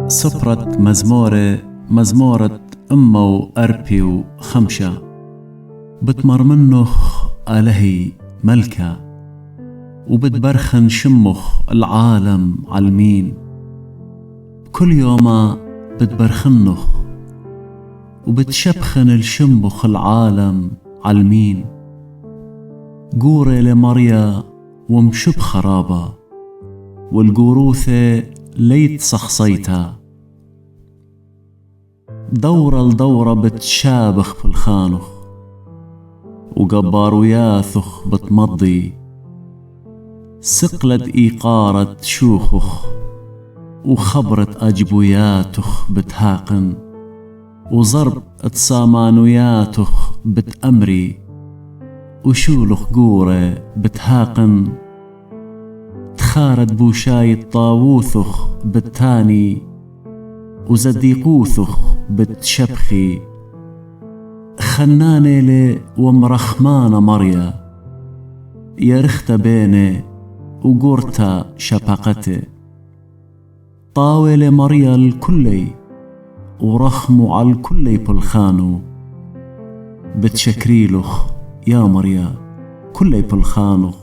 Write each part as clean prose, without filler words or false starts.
صفرة مزمورة أمه أربي وخمشة بتمرمنخ آلهي ملكة وبتبرخن شمخ العالم عالمين. كل يوم بتبرخنخ وبتشبخن الشمخ العالم عالمين. قوري لمريا ومشب خرابة والقوروثة ليت صخصيتا. دورة لدورة بتشابخ في الخانخ وقباروياثخ بتمضي. سقلت إيقارة شوخخ وخبرة أجبوياتخ بتهاقن وضرب تصامانوياتخ بتأمري وشولخ قورة بتهاقن. تخارد بوشاي الطاووثخ بالتاني وزديقوثخ بتشبخي. خنانة لي ومرخمانة مريا يرخت بيني وقورتا شبقتي. طاولة مريا الكلي ورخمو على الكلي بالخانو. بتشكريلخ يا مريا كلي بالخانخ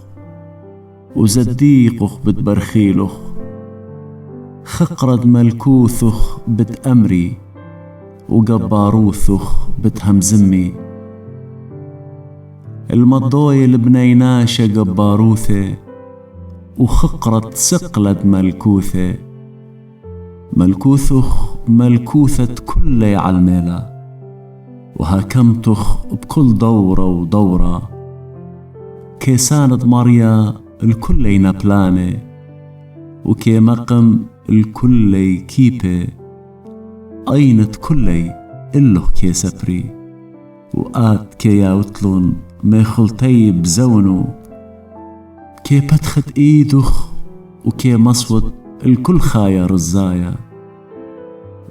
وزديقخ بتبرخيلخ. خقرد ملكوثخ بتأمري وقباروثخ بتهمزمي. المضوي البنيناشة قباروثة وخقرد سقلد ملكوثة. ملكوثخ ملكوثة كلي عالميلة وهاكمتخ بكل دورة ودورة. كيساند مريا الكلي نبلاني وكي مقم الكلي كيبي. أينت كلي إلوه كي سبري وآت كي ياوتلون ميخلتي بزونو. كي بتخت إيدخ وكي مصوت الكل خايا رزايا.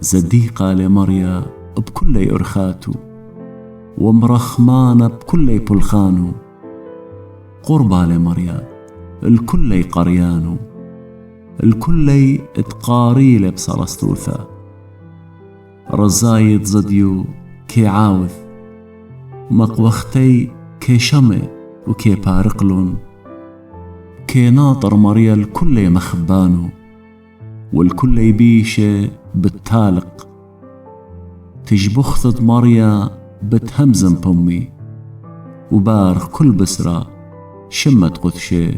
زديقة لمريا بكلي أرخاتو ومرخمانة بكلي بلخانو. قربة لمريا الكلي قريانو الكلي اتقاريله بصرستوثة. رزايد زديو كي عاوذ مقوختي كي شمي وكي بارقلون. كي ناطر مريا الكلي مخبانو والكلي بيشة بالتالق. تجبخثت مريا بتهمزم بمي وبارخ كل بسرة شمت قدشة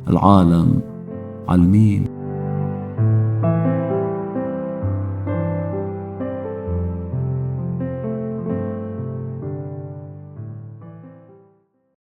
العالم عالمين.